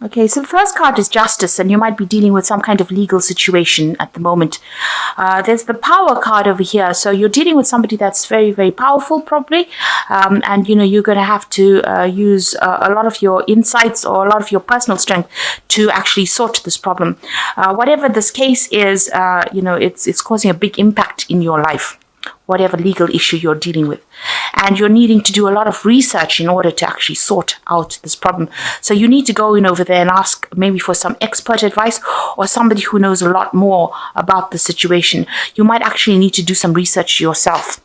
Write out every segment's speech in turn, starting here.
Okay, so the first card is justice, and you might be dealing with some kind of legal situation at the moment. There's the power card over here, so you're dealing with somebody that's very, very powerful, probably, and you're going to have to use a lot of your insights or a lot of your personal strength to actually sort this problem. Whatever this case is, it's causing a big impact in your life, whatever legal issue you're dealing with. And you're needing to do a lot of research in order to actually sort out this problem. So you need to go in over there and ask maybe for some expert advice or somebody who knows a lot more about the situation. You might actually need to do some research yourself.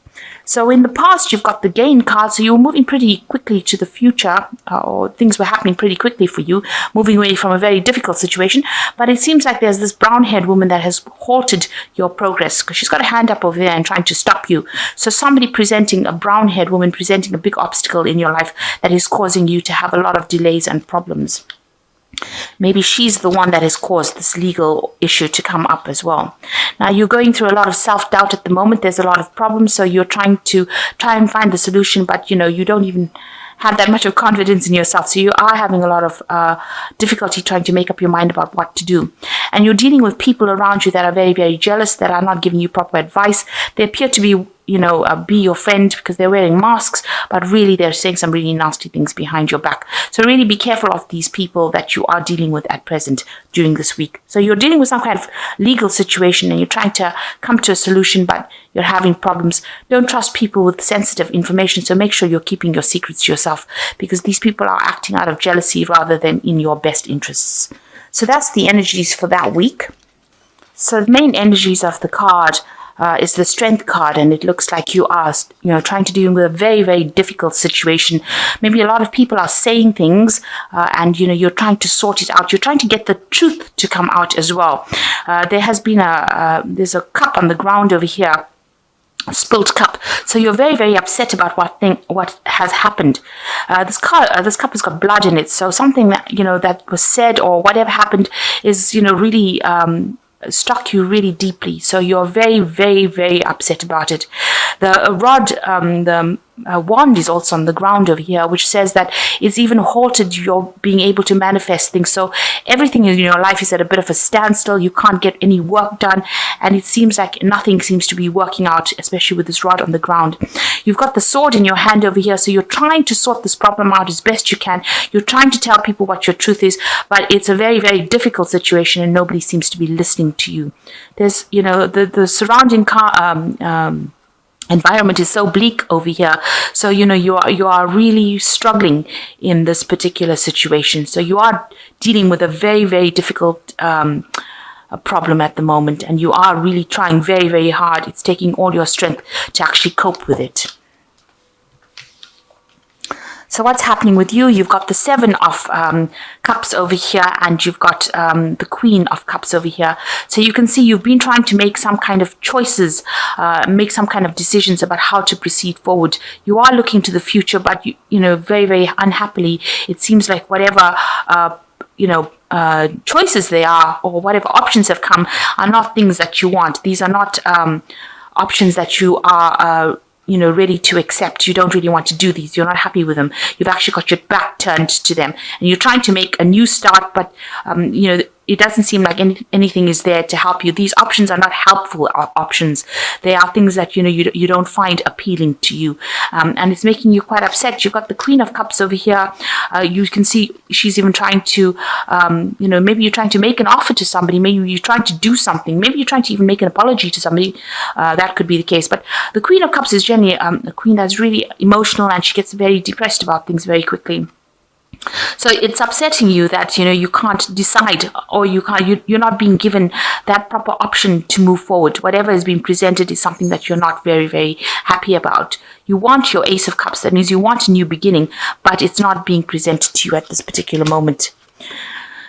So in the past, you've got the gain card, so you were moving pretty quickly to the future, or things were happening pretty quickly for you, moving away from a very difficult situation. But it seems like there's this brown-haired woman that has halted your progress, because she's got a hand up over there and trying to stop you. So somebody presenting, a brown-haired woman presenting a big obstacle in your life that is causing you to have a lot of delays and problems. Maybe she's the one that has caused this legal issue to come up as well. Now, you're going through a lot of self-doubt at the moment. There's a lot of problems, so you're trying and find the solution, but you don't even have that much of confidence in yourself. So you are having a lot of difficulty trying to make up your mind about what to do. And you're dealing with people around you that are very, very jealous, that are not giving you proper advice. They appear to be be your friend because they're wearing masks, but really they're saying some really nasty things behind your back. So really be careful of these people that you are dealing with at present during this week. So you're dealing with some kind of legal situation and you're trying to come to a solution, but you're having problems. Don't trust people with sensitive information, so make sure you're keeping your secrets to yourself, because these people are acting out of jealousy rather than in your best interests. So that's the energies for that week. So the main energies of the card is the strength card, and it looks like you are, trying to deal with a very, very difficult situation. Maybe a lot of people are saying things, and you're trying to sort it out. You're trying to get the truth to come out as well. There has been there's a cup on the ground over here, a spilled cup. So you're very, very upset about what has happened. This cup has got blood in it. So something that that was said or whatever happened is really struck you really deeply. So you're very, very, very upset about it. The rod, the wand is also on the ground over here, which says that it's even halted your being able to manifest things. So everything in your life is at a bit of a standstill. You can't get any work done, and it seems like nothing seems to be working out, especially with this rod on the ground. You've got the sword in your hand over here, so you're trying to sort this problem out as best you can. You're trying to tell people what your truth is, but it's a very, very difficult situation, and nobody seems to be listening to you. There's, the surrounding environment is so bleak over here. So, you are really struggling in this particular situation. So you are dealing with a very, very difficult problem at the moment, and you are really trying very, very hard. It's taking all your strength to actually cope with it. So what's happening with you? You've got the 7 of Cups over here, and you've got the Queen of Cups over here. So you can see you've been trying to make some kind of choices, make some kind of decisions about how to proceed forward. You are looking to the future, but very, very unhappily, it seems like whatever choices they are, or whatever options have come, are not things that you want. These are not options that you are ready to accept. You don't really want to do these. You're not happy with them. You've actually got your back turned to them, and you're trying to make a new start, but it doesn't seem like anything is there to help you. These options are not helpful options. They are things that you don't find appealing to you, and it's making you quite upset. You've got the Queen of Cups over here. You can see she's even trying to, maybe you're trying to make an offer to somebody. Maybe you're trying to do something. Maybe you're trying to even make an apology to somebody. That could be the case. But the Queen of Cups is generally a queen that's really emotional, and she gets very depressed about things very quickly. So it's upsetting you that you can't decide, or you're not being given that proper option to move forward. Whatever is being presented is something that you're not very, very happy about. You want your Ace of Cups. That means you want a new beginning, but it's not being presented to you at this particular moment.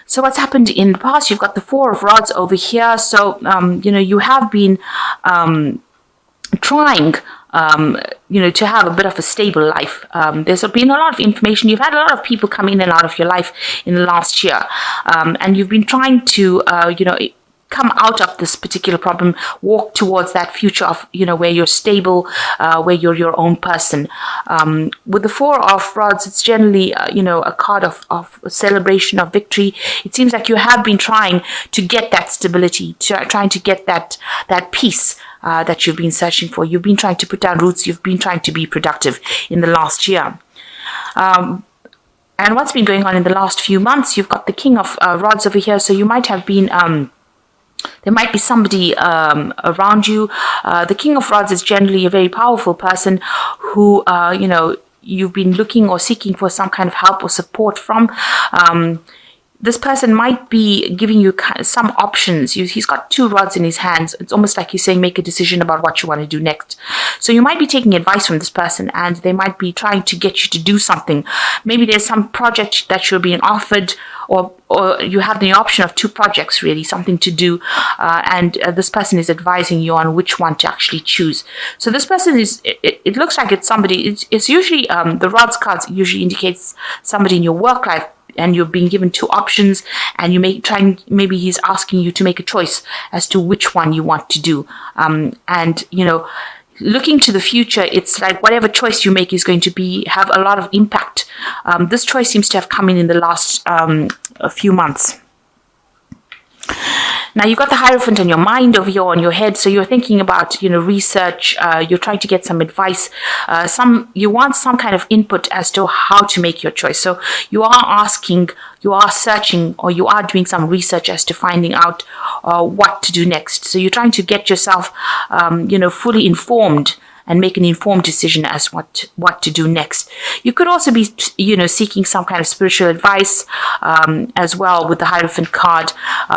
So what's happened in the past? You've got the 4 of Rods over here. So you have been trying to have a bit of a stable life. There's been a lot of information. You've had a lot of people come in and out of your life in the last year. And you've been trying to, come out of this particular problem, walk towards that future of, where you're stable, where you're your own person. With the Four of Rods, it's generally, a card of celebration, of victory. It seems like you have been trying to get that stability, trying to get that peace that you've been searching for. You've been trying to put down roots. You've been trying to be productive in the last year. And what's been going on in the last few months, you've got the King of Rods over here. So you might have been, there might be somebody around you. The King of Rods is generally a very powerful person who, you've been looking or seeking for some kind of help or support from. This person might be giving you some options. He's got two rods in his hands. It's almost like he's saying, make a decision about what you want to do next. So you might be taking advice from this person, and they might be trying to get you to do something. Maybe there's some project that you're being offered, or you have the option of two projects, really, something to do. And this person is advising you on which one to actually choose. So this person it looks like it's somebody, it's usually, the rods cards usually indicates somebody in your work life, and you're being given two options, and maybe he's asking you to make a choice as to which one you want to do. Looking to the future, it's like whatever choice you make is going to have a lot of impact. This choice seems to have come in the last a few months. Now, you've got the Hierophant on your mind over here, on your head. So you're thinking about, research. You're trying to get some advice. You want some kind of input as to how to make your choice. So you are asking, you are searching, or you are doing some research as to finding out what to do next. So you're trying to get yourself, fully informed and make an informed decision as what to do next. You could also be, seeking some kind of spiritual advice as well with the Hierophant card.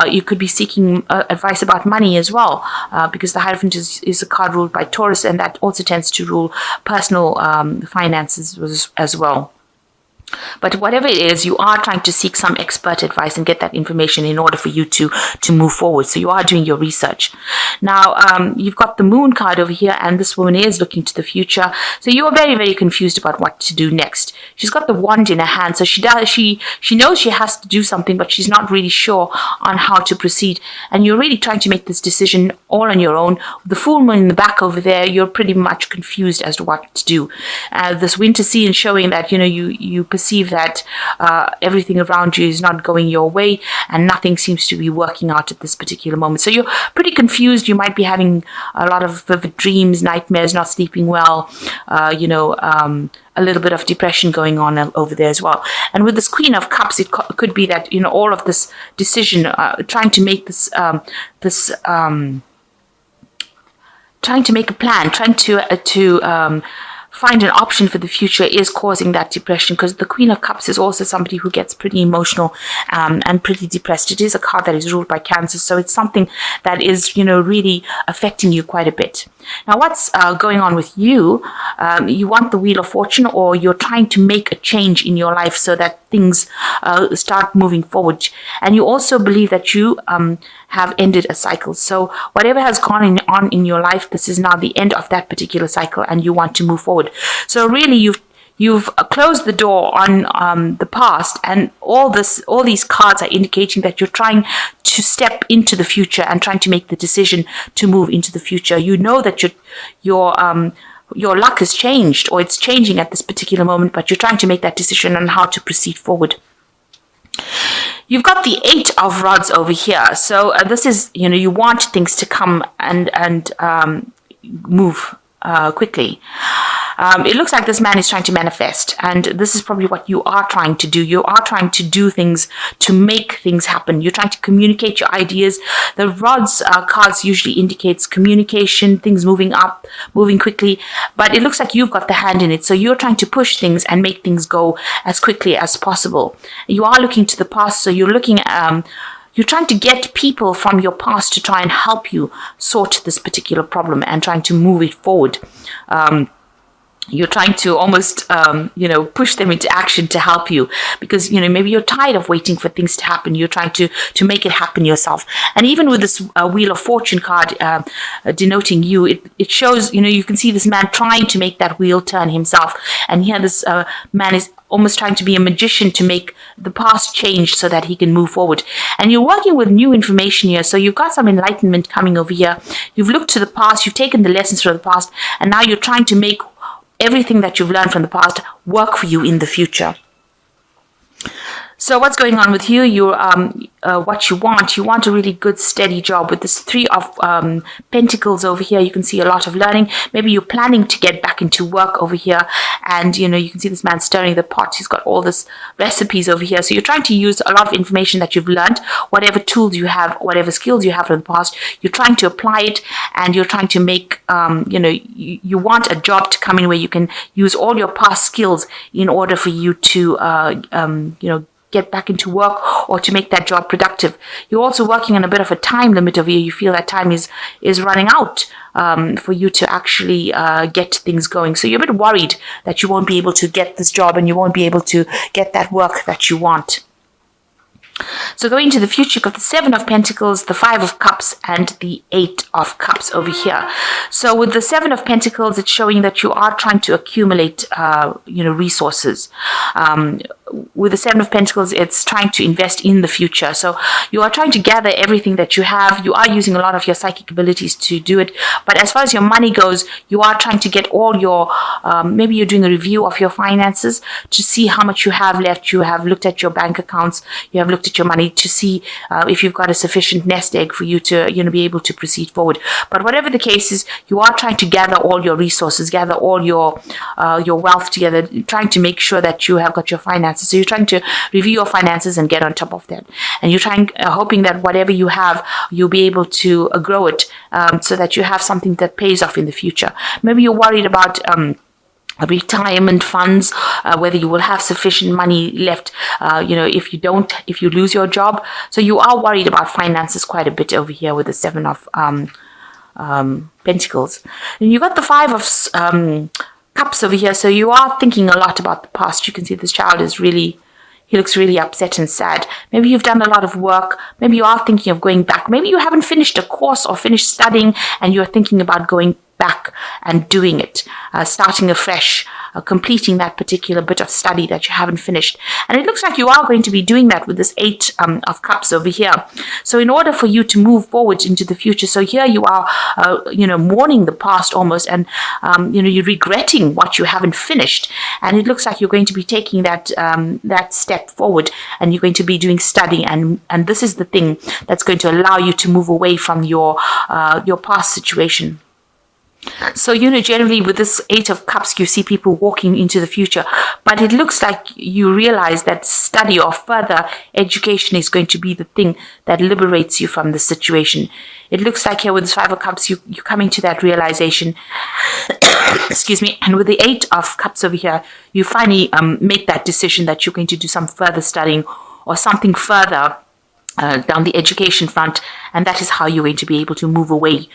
You could be seeking advice about money as well, because the Hierophant is a card ruled by Taurus, and that also tends to rule personal finances as well. But whatever it is, you are trying to seek some expert advice and get that information in order for you to move forward. So you are doing your research. Now, you've got the Moon card over here, and this woman is looking to the future. So you are very, very confused about what to do next. She's got the wand in her hand, so she knows she has to do something, but she's not really sure on how to proceed. And you're really trying to make this decision all on your own. The full moon in the back over there, you're pretty much confused as to what to do. This winter scene showing that, you perceive that everything around you is not going your way, and nothing seems to be working out at this particular moment. So you're pretty confused. You might be having a lot of vivid dreams, nightmares, not sleeping well, a little bit of depression going on over there as well. And with this Queen of Cups, it could be that, all of this decision, trying to make this, trying to make a plan, trying to find an option for the future is causing that depression, because the Queen of Cups is also somebody who gets pretty emotional and pretty depressed. It is a card that is ruled by Cancer, so it's something that is, really affecting you quite a bit. Now, what's going on with you? You want the Wheel of Fortune, or you're trying to make a change in your life so that things start moving forward. And you also believe that you have ended a cycle. So whatever has gone on in your life, this is now the end of that particular cycle, and you want to move forward. So really, you've closed the door on the past, and all these cards are indicating that you're trying to step into the future and trying to make the decision to move into the future. You know that your luck has changed, or it's changing at this particular moment, but you're trying to make that decision on how to proceed forward. You've got the Eight of Rods over here. So this is, you want things to come and move quickly. It looks like this man is trying to manifest, and this is probably what you are trying to do. You are trying to do things to make things happen. You're trying to communicate your ideas. The rods cards usually indicates communication, things moving up, moving quickly, but it looks like you've got the hand in it. So you're trying to push things and make things go as quickly as possible. You are looking to the past, so you're looking at you're trying to get people from your past to try and help you sort this particular problem and trying to move it forward. you're trying to almost, push them into action to help you, because, maybe you're tired of waiting for things to happen. You're trying to make it happen yourself. And even with this Wheel of Fortune card denoting you, it shows, you can see this man trying to make that wheel turn himself. And here this man is almost trying to be a magician to make the past change so that he can move forward. And you're working with new information here. So you've got some enlightenment coming over here. You've looked to the past, you've taken the lessons from the past, and now you're trying to make everything that you've learned from the past work for you in the future. So what's going on with you? What you want a really good, steady job. With this Three of Pentacles over here, you can see a lot of learning. Maybe you're planning to get back into work over here, and you can see this man stirring the pot. He's got all this recipes over here. So you're trying to use a lot of information that you've learned, whatever tools you have, whatever skills you have from the past. You're trying to apply it, and you're trying to make, you want a job to come in where you can use all your past skills in order for you to, get back into work, or to make that job productive. You're also working on a bit of a time limit over here. You feel that time is running out for you to actually get things going. So you're a bit worried that you won't be able to get this job, and you won't be able to get that work that you want. So going into the future, you've got the Seven of Pentacles, the Five of Cups, and the Eight of Cups over here. So with the Seven of Pentacles, it's showing that you are trying to accumulate, resources. With the Seven of Pentacles, it's trying to invest in the future. So you are trying to gather everything that you have. You are using a lot of your psychic abilities to do it. But as far as your money goes, you are trying to get all your, maybe you're doing a review of your finances to see how much you have left. You have looked at your bank accounts. You have looked at your money to see if you've got a sufficient nest egg for you to, be able to proceed forward. But whatever the case is, you are trying to gather all your resources, gather all your wealth together, trying to make sure that you have got your finances. So you're trying to review your finances and get on top of that. And you're trying, hoping that whatever you have, you'll be able to grow it so that you have something that pays off in the future. Maybe you're worried about retirement funds, whether you will have sufficient money left, if you lose your job. So you are worried about finances quite a bit over here with the Seven of Pentacles. And you got the Five of Cups over here. So you are thinking a lot about the past. You can see this child is he looks really upset and sad. Maybe you've done a lot of work. Maybe you are thinking of going back. Maybe you haven't finished a course or finished studying, and you're thinking about going back and doing it, starting afresh, completing that particular bit of study that you haven't finished. And it looks like you are going to be doing that with this Eight of Cups over here. So in order for you to move forward into the future, so here you are, mourning the past almost, and, you're regretting what you haven't finished. And it looks like you're going to be taking that step forward, and you're going to be doing studying. And this is the thing that's going to allow you to move away from your past situation. So, generally with this Eight of Cups, you see people walking into the future, but it looks like you realize that study or further education is going to be the thing that liberates you from the situation. It looks like here with this Five of Cups, you're coming to that realization. Excuse me. And with the Eight of Cups over here, you finally make that decision that you're going to do some further studying or something further down the education front, and that is how you're going to be able to move away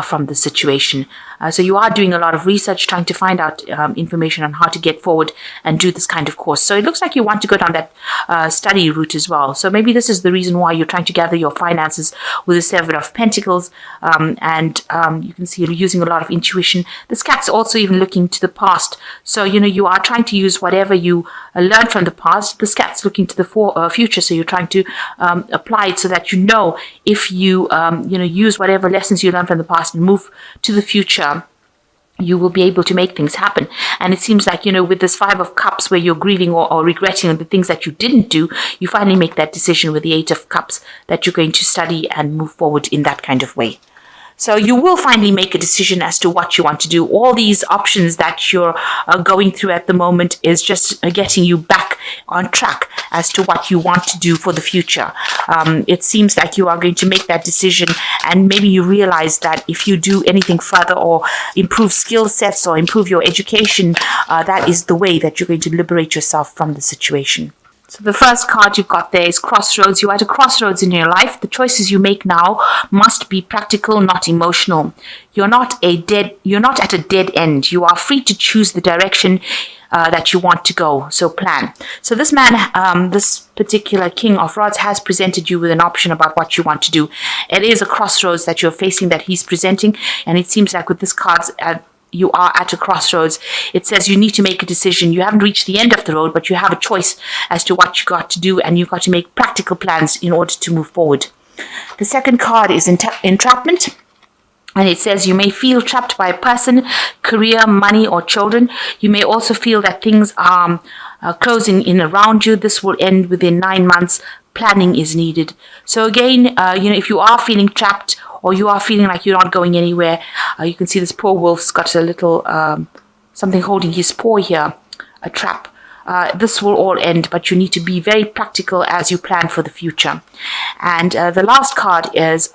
from the situation. So you are doing a lot of research, trying to find out information on how to get forward and do this kind of course. So it looks like you want to go down that study route as well. So maybe this is the reason why you're trying to gather your finances with the Seven of Pentacles, and you can see you're using a lot of intuition. This cat's also even looking to the past. So, you are trying to use whatever you learned from the past. This cat's looking to the future. So you're trying to apply it so that if you use whatever lessons you learned from the past and move to the future, you will be able to make things happen. And it seems like, with this Five of Cups, where you're grieving or regretting the things that you didn't do, you finally make that decision with the Eight of Cups that you're going to study and move forward in that kind of way. So you will finally make a decision as to what you want to do. All these options that you're going through at the moment is just getting you back on track as to what you want to do for the future. It seems like you are going to make that decision, and maybe you realize that if you do anything further or improve skill sets or improve your education, that is the way that you're going to liberate yourself from the situation. So the first card you've got there is crossroads. You're at a crossroads in your life. The choices you make now must be practical, not emotional. You're not at a dead end. You are free to choose the direction that you want to go. So plan. So this man, this particular King of Rods, has presented you with an option about what you want to do. It is a crossroads that you're facing, that he's presenting, and it seems like with this card, you are at a crossroads. It says you need to make a decision. You haven't reached the end of the road, but you have a choice as to what you got to do, and you've got to make practical plans in order to move forward. The second card is entrapment. And it says you may feel trapped by a person, career, money, or children. You may also feel that things are closing in around you. This will end within 9 months. Planning is needed. So again, if you are feeling trapped, or you are feeling like you're not going anywhere, you can see this poor wolf's got a little something holding his paw here, a trap. This will all end, but you need to be very practical as you plan for the future. And the last card is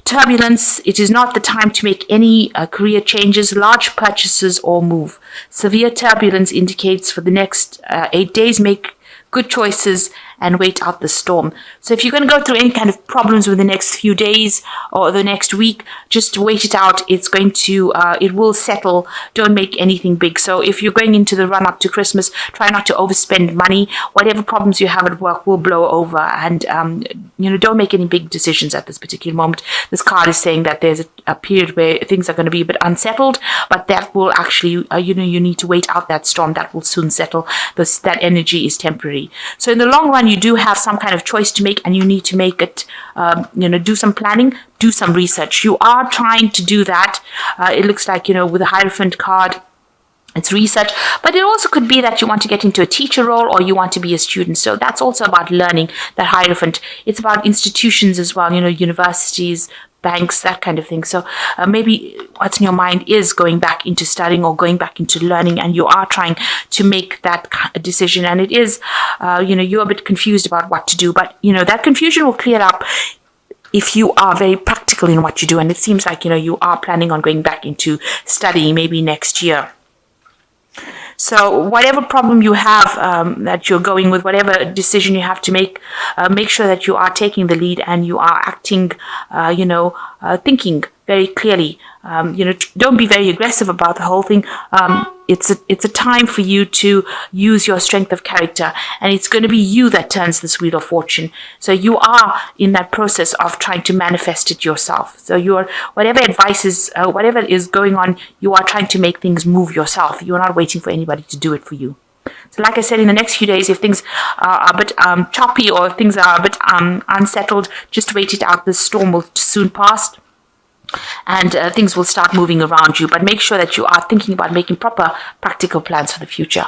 turbulence. It is not the time to make any career changes, large purchases, or move. Severe turbulence indicates for the next 8 days, make good choices and wait out the storm. So if you're going to go through any kind of problems with the next few days or the next week, just wait it out. It's going to, it will settle. Don't make anything big. So if you're going into the run up to Christmas, try not to overspend money. Whatever problems you have at work will blow over, and don't make any big decisions at this particular moment. This card is saying that there's a period where things are going to be a bit unsettled, but that will actually, you need to wait out that storm. That will soon settle. That energy is temporary. So in the long run, you do have some kind of choice to make, and you need to make it, do some planning, do some research. You are trying to do that. It looks like, with the Hierophant card, it's research, but it also could be that you want to get into a teacher role, or you want to be a student. So that's also about learning, that Hierophant. It's about institutions as well, universities, banks, that kind of thing. So maybe what's in your mind is going back into studying or going back into learning, and you are trying to make that decision. And it is, you're a bit confused about what to do, but, that confusion will clear up if you are very practical in what you do. And it seems like, you are planning on going back into studying maybe next year. So whatever problem you have that you're going with, whatever decision you have to make sure that you are taking the lead and you are acting, thinking very clearly. Don't be very aggressive about the whole thing. It's a time for you to use your strength of character, and it's going to be you that turns this wheel of fortune. So you are in that process of trying to manifest it yourself. So whatever advice is, whatever is going on, you are trying to make things move yourself. You're not waiting for anybody to do it for you. So like I said, in the next few days, if things are a bit choppy, or if things are a bit unsettled, just wait it out. This storm will soon pass, and things will start moving around you. But make sure that you are thinking about making proper practical plans for the future.